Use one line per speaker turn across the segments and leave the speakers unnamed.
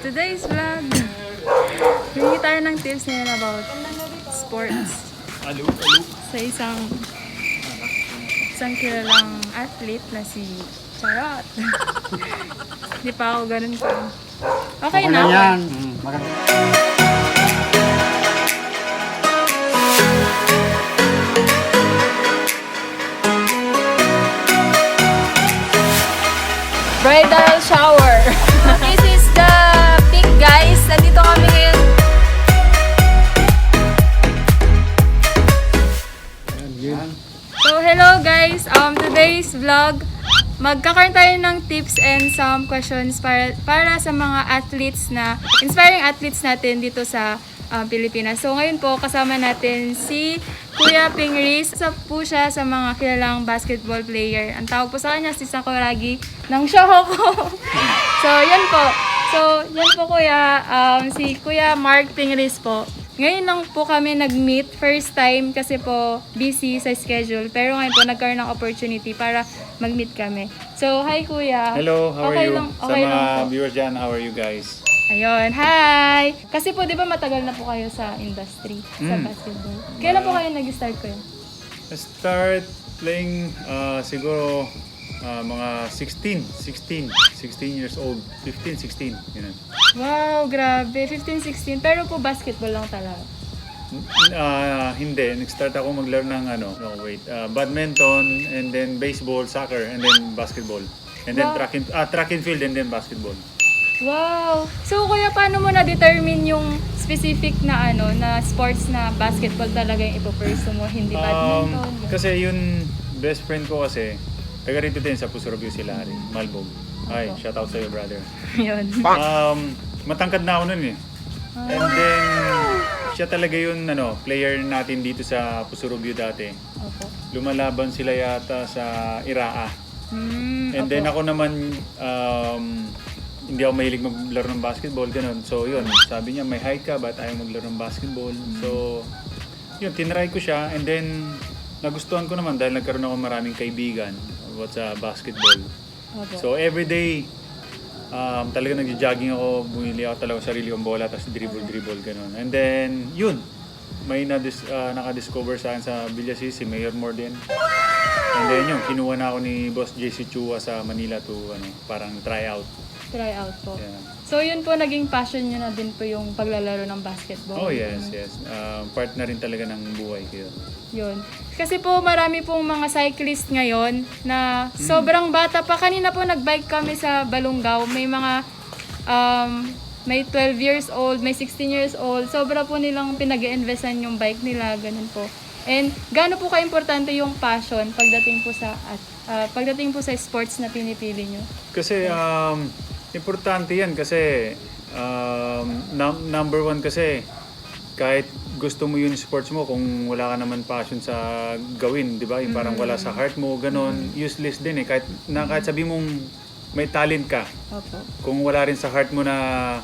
today's vlog, hingi tayo ng tips ngayon about sports sa isang kilalang athlete na si Charot. Hindi pa ako ganun po. Okay na ako.
Yan.
Bridal shower. This is the peak, guys. Nandito kami ngayon. So, hello guys. Today's vlog, magkakaroon tayo ng tips and some questions para sa mga athletes na, inspiring athletes natin dito sa Pilipinas. So, ngayon po, kasama natin si Kuya Pingris. Isa po siya sa mga kilalang basketball player. Ang tawag po sa kanya, si Sakuragi ng Shoko. So, yan po. So, yan po kuya, si Kuya Mark Pingris po. Ngayon lang po kami nag-meet, first time kasi po busy sa schedule. Pero ngayon po nagkaroon ng opportunity para mag-meet kami. So, hi kuya.
Hello, how are
Okay
you?
lang-
Sa
okay lang
mga
po.
viewers dyan, how are you guys?
Ayun, hi! Kasi po, di ba matagal na po kayo sa industry, sa basketball? Kailan po kayo nag-start ko yun?
I start playing siguro mga 16 years old. 15, 16. Yun.
Wow, grabe. 15, 16. Pero po basketball lang talaga.
Hindi, nag-start ako maglaro ng badminton, and then baseball, soccer, and then basketball. And then
Wow.
track and field, and then basketball.
Wow! So, kuya, paano mo na-determine yung specific na na sports na basketball talaga yung ipopursue mo, hindi badminton?
Kasi yung best friend ko kasi, taga rito din sa Puso Review si Larry Malbog. Ay, shout out sa'yo, brother.
Yun.
Matangkad na ako nun eh. And then, siya talaga yung player natin dito sa Puso Review dati.
Opo.
Lumalaban sila yata sa Iraa. And
Opo.
then ako naman, hindi ako mahilig maglaro ng basketball, ganun. So yun, sabi niya, may height ka, ba't ayaw maglaro ng basketball? So, yun, tinry ko siya, and then, nagustuhan ko naman dahil nagkaroon ako maraming kaibigan about sa basketball.
Opo.
So everyday, talaga nagja-jogging ako, bumili ako talaga sarili kong bola, tapos dribble, ganun. And then, yun, may naka-discover sa akin sa Villasis, si Mayor Morden. And then yun, kinuha na ako ni Boss JC Chua sa Manila to parang try out.
Try out po.
Yeah.
So, yun po, naging passion nyo na din po yung paglalaro ng basketball.
Oh yes. Part na rin talaga ng buhay ko yun.
Yun. Kasi po, marami pong mga cyclist ngayon na sobrang bata pa. Kanina po, nagbike kami sa Balungaw. May mga, may 12 years old, may 16 years old. Sobra po nilang pinag-i-investan yung bike nila, ganun po. And gaano po ka-importante yung passion pagdating po sa sports na pinipili nyo?
Kasi importante yan kasi number one kasi kahit gusto mo yung sports mo, kung wala ka naman passion sa gawin, di ba? Yung parang wala sa heart mo, ganon, useless din eh. Kahit sabi mong may talent ka,
Opo.
kung wala rin sa heart mo na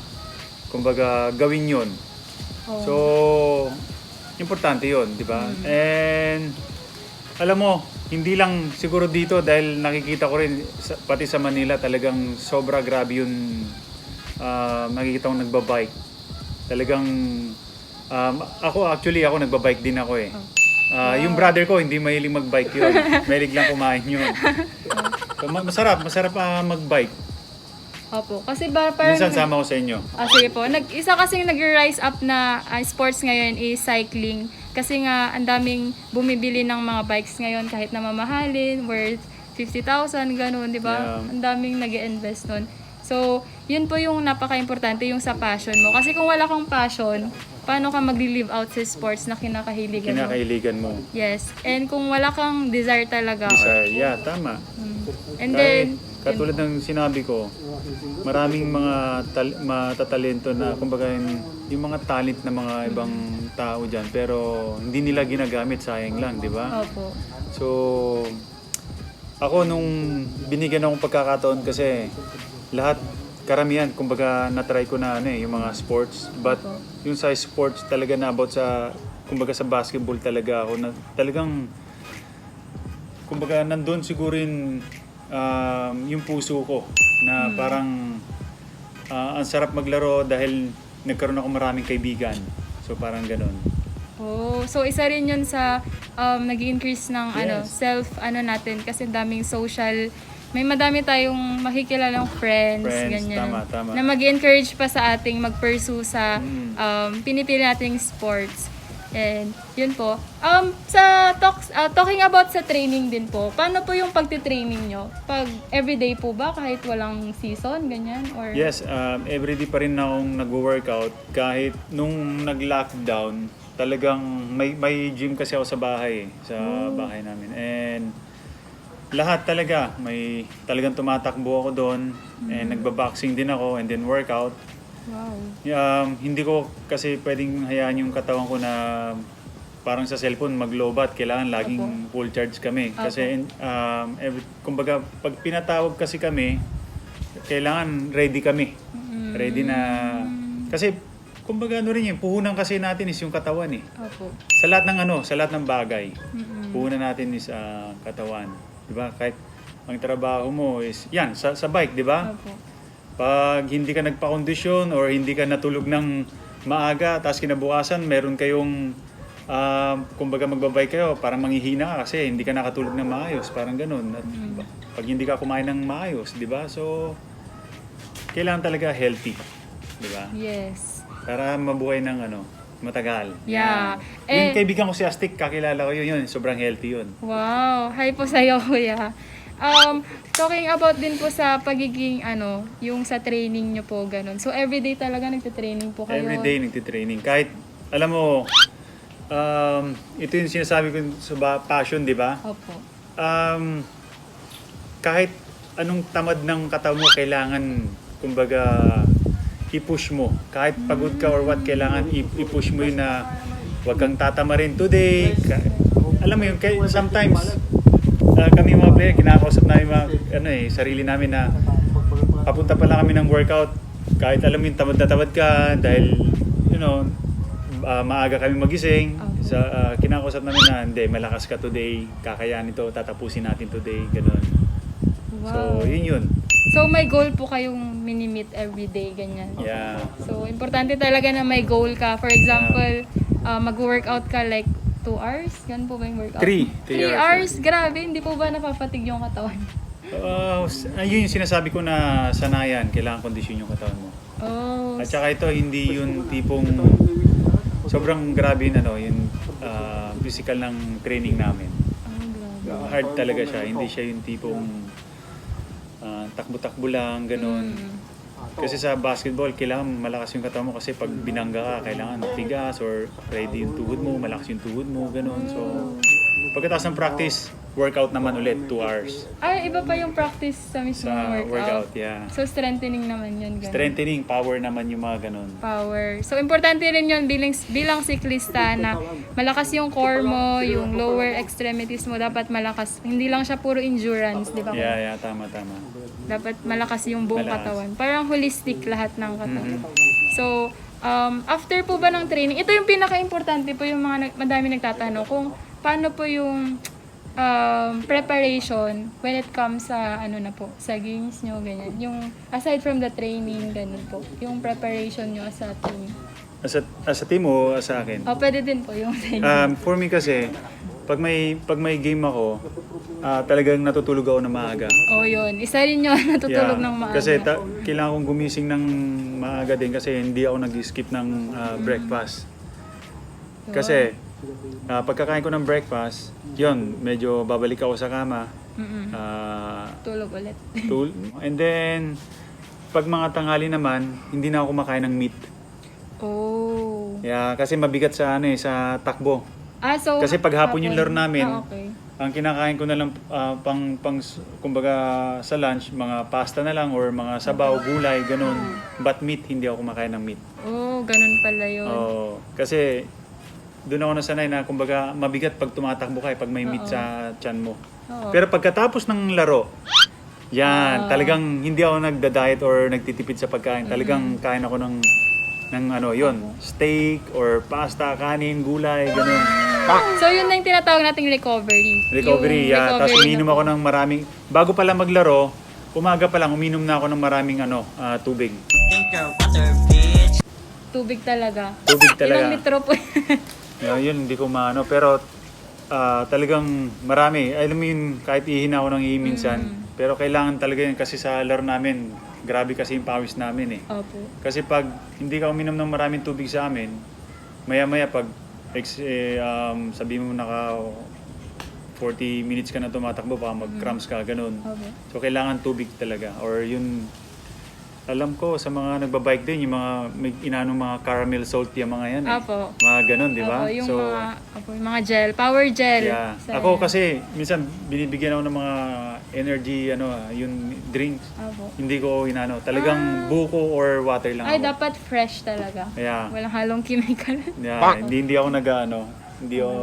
kumbaga gawin yon.
Oh.
So, importante yon, di ba? And alam mo, hindi lang siguro dito dahil nakikita ko rin pati sa Manila talagang sobra grabe yung nakikita kong nagbabike. Talagang ako nagbabike din ako eh. Yung brother ko hindi mahilig magbike yun. Mahilig lang kumain yun. So, masarap magbike.
Opo. Kasi parang...
Minsan sama ko sa inyo.
Sige po. Isa kasing nag-rise up na sports ngayon is cycling. Kasi nga, ang daming bumibili ng mga bikes ngayon kahit na mamahalin, worth 50,000, gano'n, di ba?
Yeah.
Ang daming nag-invest nun. So, yun po yung napaka-importante, yung sa passion mo. Kasi kung wala kang passion, paano ka mag-live out sa sports na kinakahiligan mo?
Kinakahiligan mo.
Yes. And kung wala kang desire talaga.
Yeah, tama.
And then,
Katulad ng sinabi ko, maraming mga matatalento na kumbaga yung mga talent na mga ibang tao dyan pero hindi nila ginagamit, sayang lang, di ba?
opo.
So, ako nung binigyan akong pagkakataon kasi lahat, karamihan, kumbaga na-try ko na yung mga sports. But yung sa sports talaga na about sa, kumbaga sa basketball talaga ako na talagang, kumbaga nandun siguro yung puso ko na parang ang sarap maglaro dahil nagkaroon ako maraming kaibigan. So parang ganun.
Oh, so isa rin 'yun sa nag-increase ng
Yes.
natin kasi daming social, may madami tayong makikilalang friends, ganyan.
Tama.
Na mag-encourage pa sa ating mag-pursue sa pinipili nating sports. And yun po. Talking about sa training din po, paano po yung pagtitraining nyo? Pag everyday po ba kahit walang season, ganyan? Or
Yes, everyday pa rin akong nag-workout kahit nung nag-lockdown, talagang may gym kasi ako sa bahay, sa bahay namin. And lahat talaga, may talagang tumatakbo ako doon and nagba-boxing din ako and then workout.
Wow.
Hindi ko kasi pwedeng hayaan yung katawan ko na parang sa cellphone mag-lobat. Kailangan laging full charge kami. Kasi kumbaga pag pinatawag kasi kami, kailangan ready kami. Ready na kasi kumbaga rin yun, puhunan kasi natin is yung katawan eh.
Opo.
Sa lahat ng bagay, puhunan natin is katawan. 'Di ba? Kahit ang trabaho mo is yan sa bike, 'di ba?
Opo.
Pag hindi ka nagpa-kondisyon or hindi ka natulog ng maaga, tapos kinabukasan meron kayong kumbaga magbabike kayo, parang manghihina ka kasi hindi ka nakatulog ng maayos, parang ganun. At pag hindi ka kumain ng maayos, 'di ba? So kailangan talaga healthy, 'di ba?
Yes.
Para mabuhay ng matagal.
Yeah.
Yung kaibigan ko si Astik, kakilala ko yun, sobrang healthy yun.
Wow. Hi po sa'yo, kuya. Talking about din po sa pagiging yung sa training nyo po, ganun. So, everyday talaga nagtitraining po kayo?
Everyday nagtitraining. Kahit, alam mo, ito yung sinasabi ko sa passion, di ba?
Opo.
Kahit anong tamad ng katawan mo, kailangan, kumbaga, i-push mo. Kahit pagod ka or what, kailangan i-push mo yun na huwag kang tatamarin today. Alam mo yun, sometimes, kami mga player, kinakausap namin sarili namin na papunta pa lang kami ng workout. Kahit alam mo yung tamad na tamad ka, dahil, maaga kami magising. Kinakausap namin na, hindi, malakas ka today, kakayanin ito, tatapusin natin today, gano'n.
Wow.
So, yun.
So, may goal po kayong mini-meet everyday, ganyan?
Yeah.
So, importante talaga na may goal ka. For example, mag-workout ka like 2 hours? Ganun po ba yung workout?
3
3 hours? Grabe, hindi po ba napapatig yung katawan?
Yun yung sinasabi ko na sanayan, kailangan kondisyon yung katawan mo.
Oh.
At saka ito, hindi yung tipong sobrang grabe yung physical ng training namin.
Grabe.
Hard talaga siya, hindi siya yung tipong takbo-takbo lang, ganun. Kasi sa basketball, kailangan malakas yung katawan mo kasi pag binangga ka, kailangan tigas or ready yung tuhod mo, malakas yung tuhod mo, ganun. So, pagkatapos ng practice, workout naman ulit, 2 hours.
Iba pa yung practice sa mismong
Sa
workout.
workout, yeah.
So, strengthening naman yun. Ganun.
Strengthening, power naman yung mga ganun.
Power. So, importante rin yun bilang siklista na malakas yung core mo, yung lower extremities mo, dapat malakas. Hindi lang siya puro endurance, di ba?
Yeah, tama.
Dapat malakas yung buong
Malakas.
katawan. Parang holistic lahat ng katawan. So, after po ba ng training, ito yung pinaka-importante po yung madami nagtatanong kung paano po yung preparation when it comes sa sa games nyo, ganyan. Yung aside from the training, ganun po. Yung preparation nyo sa team.
As a team o sa akin?
Pwede din po yung training.
For me kasi, pag may game ako, talagang natutulog ako ng maaga.
Yun. Isa rin yun, natutulog ng maaga.
Kasi kailangan kong gumising ng maaga din kasi hindi ako nag-skip ng breakfast. Kasi pagkakain ko ng breakfast, yun, medyo babalik ako sa kama.
Tulog ulit.
And then, pag mga tanghali naman, hindi na ako kumakain ng meat.
Oh.
Yeah, kasi mabigat sa sa takbo.
So,
Kasi pag hapon yung laro namin,
okay.
ang kinakain ko na lang kumbaga sa lunch, mga pasta na lang or mga sabaw, gulay, ganun. But meat, hindi ako kumakain ng meat.
Ganun pala yun.
Kasi doon ako nasanay na kumbaga mabigat pag tumatakbo ka pag may meat sa tiyan mo. Pero pagkatapos ng laro, yan, talagang hindi ako nagda-diet or nagtitipid sa pagkain. Talagang kain ako ng steak or pasta, kanin, gulay, ganun.
So, yun na yung tinatawag nating recovery.
Recovery,
Yung
Tapos
recovery
ininom
na
ako ng maraming, bago pala maglaro, umaga pa lang, uminom na ako ng maraming tubig.
Tubig talaga.
Tubig
Ilang
talaga.
litro po?
Yun, hindi ko maano. Pero talagang marami. Alam mo yun, kahit ihin ako ng ihi minsan. Pero kailangan talaga yun kasi sa laro namin, grabe kasi yung pawis namin eh.
Opo.
Kasi pag hindi ka uminom ng maraming tubig sa amin, maya-maya pag sabi mo naka 40 minutes ka na tumatakbo, baka mag-cramps ka, ganun.
Opo.
So kailangan tubig talaga. Or yun, alam ko sa mga nagbabike din, yung mga may inanong mga caramel salt yung mga yan eh.
Opo.
Mga ganun, di ba?
Opo, yung mga gel, power gel.
Yeah.
Sa-
Ako kasi, minsan binibigyan ako ng mga energy, yung drinks.
Opo.
Hindi ko inano. Talagang buko or water lang
Ay,
ako.
dapat fresh talaga.
Yeah.
Walang halong chemical.
Yeah, hindi ako hindi ako,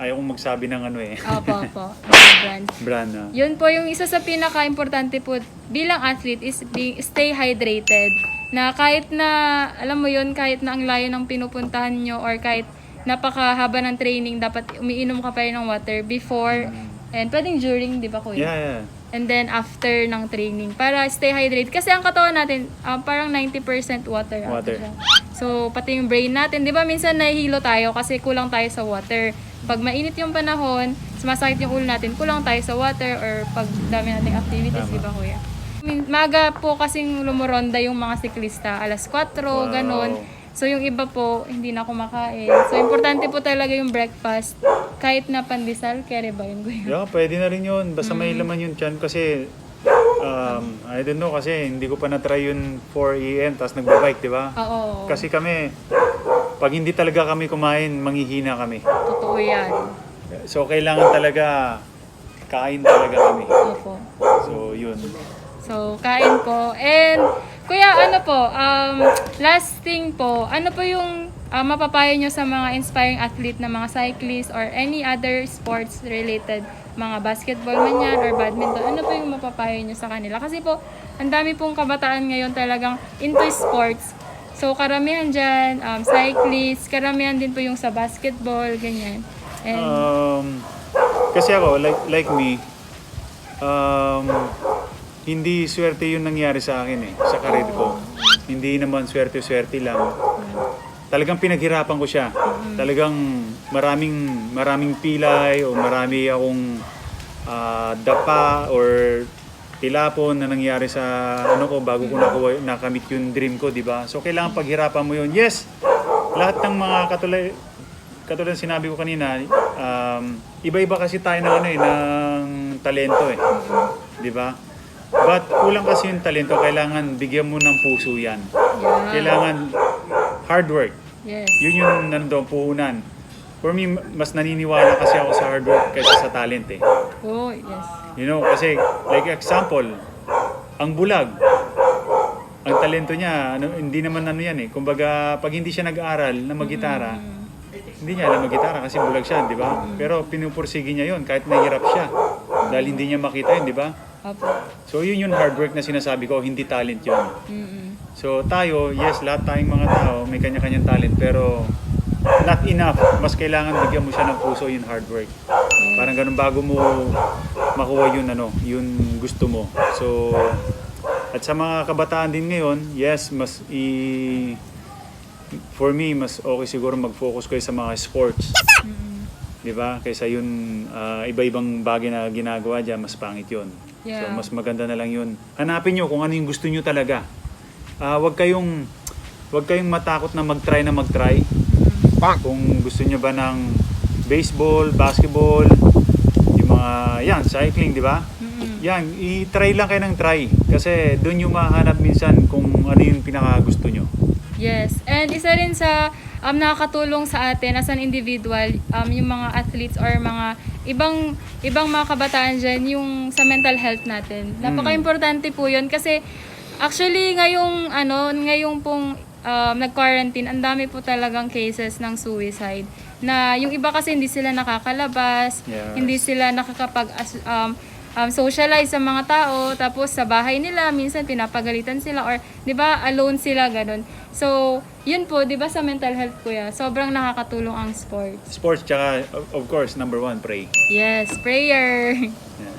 ayaw kong magsabi ng
Opo. Mga brand.
brand na.
Yun po yung isa sa pinaka-importante po bilang athlete is stay hydrated. Na kahit na, alam mo yun, kahit na ang layo ng pinupuntahan nyo or kahit napakahaba ng training, dapat umiinom ka pa rin ng water before and pwedeng during, di ba kuya?
Yeah.
And then after ng training para stay hydrated. Kasi ang katawan natin, parang 90% water.
Water.
Siya. So, pati yung brain natin, di ba minsan nahihilo tayo kasi kulang tayo sa water. Pag mainit yung panahon, sumasakit yung ulo natin, kulang tayo sa water or pag dami nating activities,
Tama.
di ba kuya? Maga po kasing lumuronda yung mga siklista, alas 4,
Wow.
ganon. So, yung iba po, hindi na kumakain. So, importante po talaga yung breakfast. Kahit na pandesal, kere ba yun, kuya?
Yeah, pwede na rin yun. Basta may laman yun dyan kasi I don't know kasi hindi ko pa na-try yun 4 a.m. tapos nagbabike, di ba?
Oo.
Kasi kami, pag hindi talaga kami kumain, manghihina kami.
Totoo yan.
So, kailangan talaga kain talaga kami.
Opo.
So, yun.
So, kain po. And, kuya, last thing po, ano po yung mapapayo nyo sa mga inspiring athlete na mga cyclist or any other sports related, mga basketball man yan or badminton, ano po yung mapapayo nyo sa kanila? Kasi po, ang dami pong kabataan ngayon talagang into sports. So, karamihan dyan, cyclist, karamihan din po yung sa basketball, ganyan. And,
Kasi ako, like me, hindi swerte yung nangyari sa akin sa karir ko. Hindi naman swerte-swerte lang. Talagang pinaghirapan ko siya. Talagang maraming pilay o marami akong dapa or tilapon na nangyari sa bago ko nakamit yung dream ko, di ba? So kailangan paghirapan mo yun. Yes, lahat ng mga katulad ng sinabi ko kanina, iba-iba kasi tayo ng talento di ba? But kulang kasi yung talento, kailangan bigyan mo ng puso yan.
yeah.
Kailangan hard work.
Yes.
Yun yung nandoon puhunan. For me, mas naniniwala kasi ako sa hard work kaysa sa talent
Oh, yes.
You know, kasi like example, ang bulag, ang talento niya, hindi naman yan Kumbaga, pag hindi siya nag-aaral na mag-gitara, hindi niya alam mag-gitara kasi bulag siya, di ba? Pero pinupursige niya yun kahit nahirap siya. Dahil hindi niya makita yun, di ba?
Opo.
So yun yung hard work na sinasabi ko, hindi talent yun.
Mm-mm.
So tayo, yes, lahat tayong mga tao may kanya-kanyang talent, pero not enough. Mas kailangan bigyan mo siya ng puso, yung hard work. Parang ganun bago mo makuha yun, yun gusto mo. So, at sa mga kabataan din ngayon, yes, for me, mas okay siguro mag-focus kayo sa mga sports. Di ba? Kaysa yun, iba-ibang bagay na ginagawa dyan, mas pangit yun.
Yeah.
So, mas maganda na lang yun. Hanapin nyo kung ano yung gusto nyo talaga. Huwag kayong matakot na mag-try. Kung gusto nyo ba ng baseball, basketball, yung mga, cycling, di ba? Yan, i-try lang kayo ng try. Kasi doon yung mahanap minsan kung ano yung pinaka-gusto nyo.
Yes. And isa rin sa nakakatulong sa atin as an individual, yung mga athletes or mga ibang mga kabataan dyan, yung sa mental health natin. Napaka-importante po yun kasi actually ngayong pong nag-quarantine, ang dami po talagang cases ng suicide na yung iba kasi hindi sila nakakalabas,
Yes.
hindi sila nakakapag socialize sa mga tao, tapos sa bahay nila minsan pinapagalitan sila or 'di ba alone sila ganun. So, yun po 'di ba sa mental health kuya, sobrang nakakatulong ang sports.
Sports, tsaka of course, number 1, pray.
Yes, prayer.
Yeah.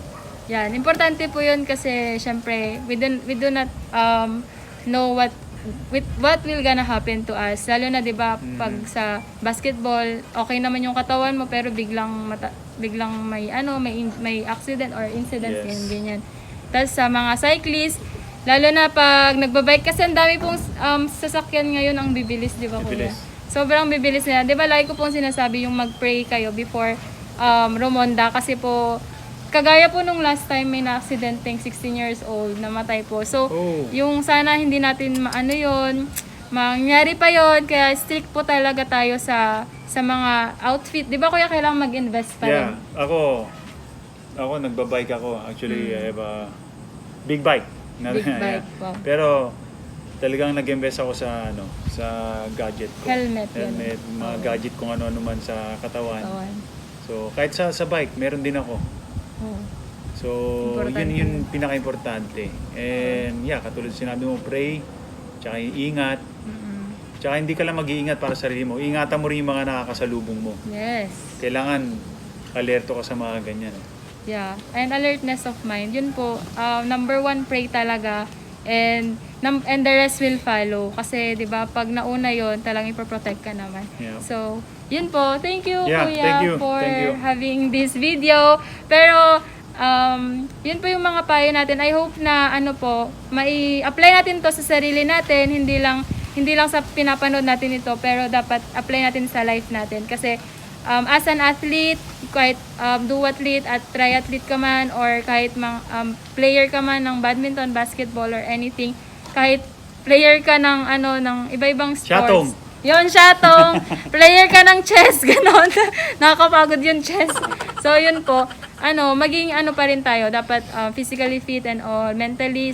Yan, importante po yun kasi syempre we do not know what will gonna happen to us. Lalo na 'di ba pag sa basketball, okay naman yung katawan mo pero biglang may accident or incident
Yes.
ganyan. Tapos sa mga cyclists, lalo na pag nagbabike kasi ang dami pong sasakyan ngayon ang bibilis, 'di ba kuya?
Bibilis.
Sobrang bibilis nila. 'Di ba lagi ko pong sinasabi yung mag-pray kayo before rumonda kasi po kagaya po nung last time may na-accidenteng 16 years old, namatay po. So,
Oh.
yung sana hindi natin mangyari pa yon kaya strict po talaga tayo sa mga outfit. Di ba kuya kailangan mag-invest pa rin?
Yeah, ako nagbabike ako. Actually, I have a big bike.
Big bike, wow.
Pero talagang nag-invest ako sa gadget ko.
Helmet, yun.
Mga gadget kung ano-ano man sa katawan.
Tawan.
So, kahit sa bike, meron din ako.
Oh.
So,
Importante.
yun pinaka-importante. And yeah, katulad sinabi mo, pray, tsaka ingat. Tsaka hindi ka lang mag-iingat para sa sarili mo. Ingatan mo rin yung mga nakakasalubong mo.
Yes.
Kailangan alerto ka sa mga ganyan.
Yeah. And alertness of mind. Yun po, number one, pray talaga. And the rest will follow. Kasi, di ba, pag nauna yon talagang ipoprotect ka naman.
Yeah.
So, yun po. Thank you,
Yeah,
Kuya,
thank you.
for
Thank you.
having this video. Pero, yun po yung mga payo natin. I hope na, mai-apply natin to sa sarili natin. Hindi lang sa pinapanood natin ito, pero dapat apply natin sa life natin. Kasi, as an athlete, kahit duathlete at triathlete ka man, or kahit player ka man ng badminton, basketball, or anything, kahit player ka ng iba-ibang sports.
Shatong.
Yun, shatong. Player ka ng chess, gano'n. Nakakapagod yung chess. So, yun po. Maging pa rin tayo. Dapat physically fit and all. Mentally,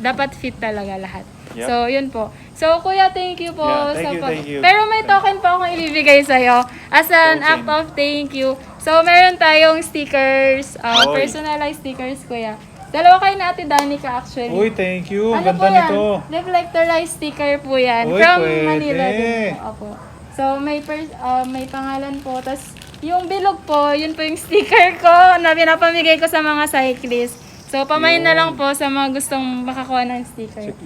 dapat fit talaga lahat.
Yep.
So, yun po. So, Kuya, thank you po.
Yeah, thank you.
Pero may token po akong ibibigay sa'yo as an
Token.
act of thank you. So, meron tayong stickers,
Oy.
personalized stickers, Kuya. Dalawa kayo na Ate Danica actually.
Uy, thank you.
Ano
Ganda
po yan?
nito.
Reflectorized sticker po yan.
Uy,
From
pwede.
Manila din po. Opo. So, may pangalan po. Tapos, yung bilog po, yun po yung sticker ko na pinapamigay ko sa mga cyclists. So, pamain na lang po sa mga gustong makakuha ng sticker.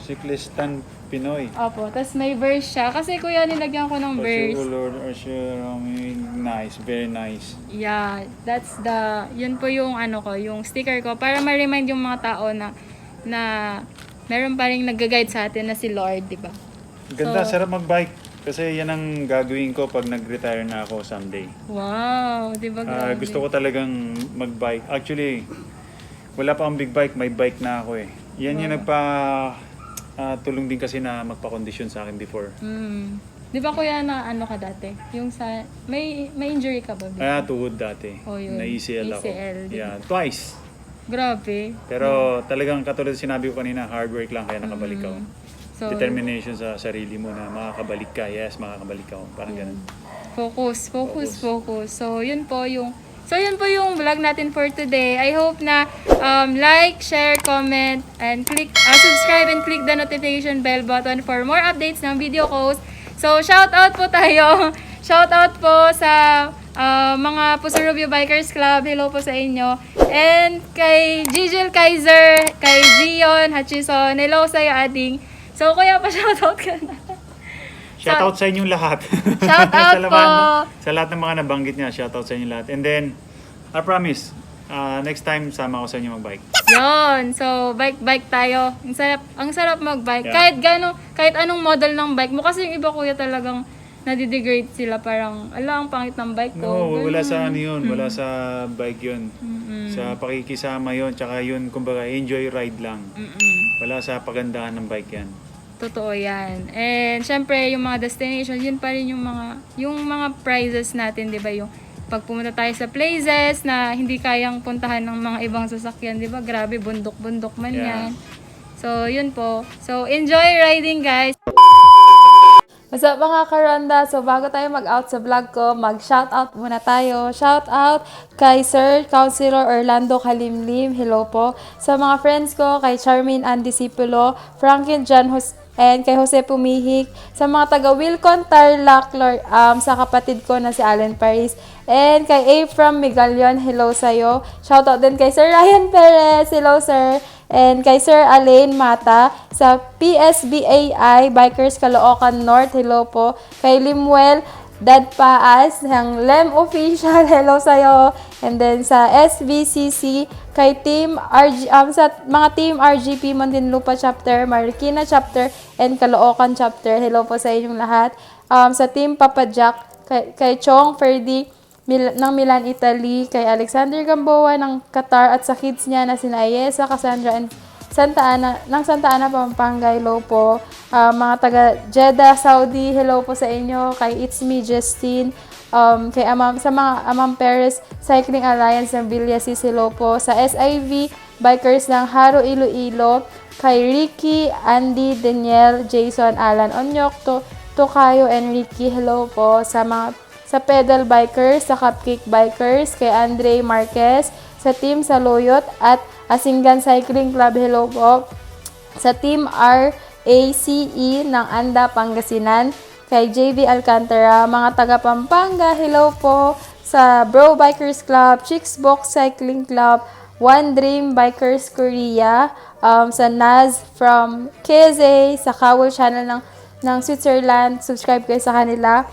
Siklistan Pinoy.
Opo. Tapos, may verse siya. Kasi kuya, nilagyan ko ng verse.
Lord, nice, very nice.
Yeah, yun po yung yung sticker ko para ma-remind yung mga tao na meron pa rin nag-guide sa atin na si Lord, di ba?
Ganda,
So-
sarap mag-bike. Kasi yan ang gagawin ko pag nag-retire na ako someday.
Wow, di ba grabe?
Gusto ko talagang mag-bike. Actually, wala pa akong big bike, may bike na ako eh. Yan yung tulong din kasi na magpa-condition sa akin before.
Di ba kuya na ka dati? Yung sa, may injury ka ba?
Tuhod dati.
Oh, yun.
Na-ACL ako.
ACL, di ba?
Yeah, twice.
Grabe.
Pero talagang katulad sinabi ko kanina, hard work lang kaya nakabalik ako.
So,
Determination sa sarili mo na makakabalik ka. Yes, makakabalik ako. Parang ganun.
focus. So, yun po yung vlog natin for today. I hope na like, share, comment, and subscribe and click the notification bell button for more updates ng video posts. So, shout out po tayo. Shout out po sa mga Puso Rubio Bikers Club. Hello po sa inyo. And kay Gigil Kaiser, kay Gion Hutchison. Hello sa'yo, Ading. So, kuya pa shoutout ka na.
Shoutout sa inyong lahat.
Shoutout po.
Sa lahat ng mga nabanggit niya, shoutout sa inyong lahat. And then, I promise, next time sama ko sa inyo mag-bike.
Yun. So, bike tayo. Ang sarap mag-bike.
Yeah.
Kahit anong model ng bike mo. Kasi yung iba kuya talagang nadidegrade sila. Parang, ang pangit ng bike ko.
No, wala
Ganun.
sa yun. Wala sa bike yun. Sa pakikisama yun. Tsaka yun, kumbaga, enjoy ride lang. Wala sa pagandahan ng bike yan.
Totoo yan. And syempre, yung mga destination, yun pa rin yung mga prizes natin, di ba? Yung pag pumunta tayo sa places na hindi kayang puntahan ng mga ibang sasakyan, di ba? Grabe, bundok-bundok man
Yeah.
yan. So, yun po. So, enjoy riding, guys! What's up mga karanda? So bago tayo mag-out sa vlog ko, mag-shoutout muna tayo. Shoutout kay Sir Councilor Orlando Kalimlim. Hello po. Sa mga friends ko, kay Charmaine Ann Disipulo, Franklin John and kay Jose Pumihik, sa mga taga Wilcon Tarlac, sa kapatid ko na si Allen Paris, and kay Ephraim Migalion, hello sa'yo. Shoutout din kay Sir Ryan Perez, hello sir. And kay Sir Alain Mata, sa PSBAI, Bikers Caloocan North, hello po. Kay Limuel Dad Paas, ng Lem Official, hello sa'yo. And then sa SBCC, kay Team RG, sa mga Team RGP Muntinlupa Chapter, Marikina Chapter, and Caloocan Chapter, hello po sa inyong lahat. Sa Team Papa Jack, kay Chong Ferdi ng Milan, Italy, kay Alexander Gamboa ng Qatar, at sa kids niya na sina Ayesa, Cassandra, and Santa Ana, Pampanga, hello po. Mga taga Jeddah, Saudi, hello po sa inyo. Kay It's Me, Justine. Kay sa mga Amam Perez Cycling Alliance ng Villasis, hello po. Sa SIV Bikers ng Haro, Iloilo. Kay Ricky, Andy, Daniel, Jason, Alan Onyok, Tokayo, and Ricky, hello po. Sa Pedal Bikers, sa Cupcake Bikers, kay Andre Marquez, sa Team Saloyot at Asinggan Cycling Club, hello po. Sa Team RACE ng Anda, Pangasinan, kay JB Alcantara, mga taga Pampanga, hello po. Sa Bro Bikers Club, Chicks Box Cycling Club, One Dream Bikers Korea, sa Naz from KZ, sa Kawal Channel ng Switzerland, subscribe kayo sa kanila.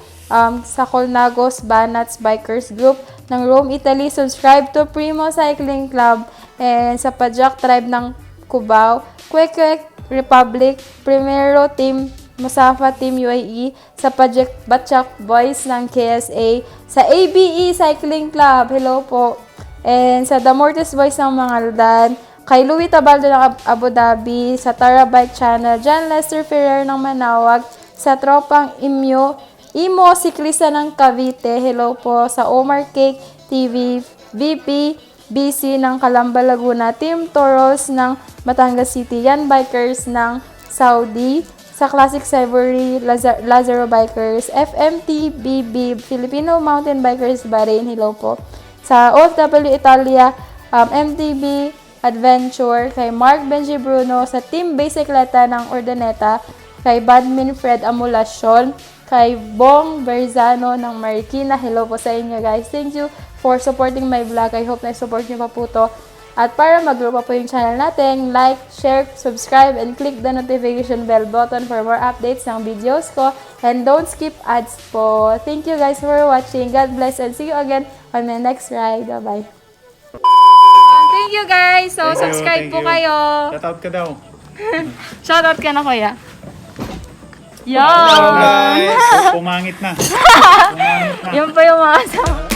Sa Colnagos Banats Bikers Group ng Rome, Italy, subscribe to Primo Cycling Club, and sa Pajak Tribe ng Cubao, Kwek Republic, Primero Team Musafa Team UAE, sa Pajak Batchak Boys ng KSA, sa ABE Cycling Club, hello po, and sa The Mortis Boys ng Mangaldan, kay Louie Tabaldo ng Abu Dhabi, sa Tara Bike Channel, John Lester Ferrer ng Manawag, sa Tropang Imo Siklista ng Cavite, hello po. Sa Omar Cake TV, VP BC ng Calamba, Laguna, Team Toros ng Batangas City, Yan Bikers ng Saudi, sa Classic Savory, Lazaro Bikers, FMTBB, Filipino Mountain Bikers Bahrain, hello po. Sa OFW Italia, MTB Adventure, kay Mark Benji Bruno, sa Team Bicicleta ng Urdaneta, kay Badmin Fred Amulacion, kay Bong Berzano ng Marikina, hello po sa inyo guys. Thank you for supporting my vlog. I hope na support nyo pa po to. At para mag-grow pa po yung channel natin, like, share, subscribe, and click the notification bell button for more updates ng videos ko. And don't skip ads po. Thank you guys for watching. God bless and see you again on my next ride. Bye-bye. Thank you guys. So, subscribe po kayo.
Shoutout ka daw.
Shoutout ka na, kuya.
Hello guys! Pumangit na.
Yun pa yung mga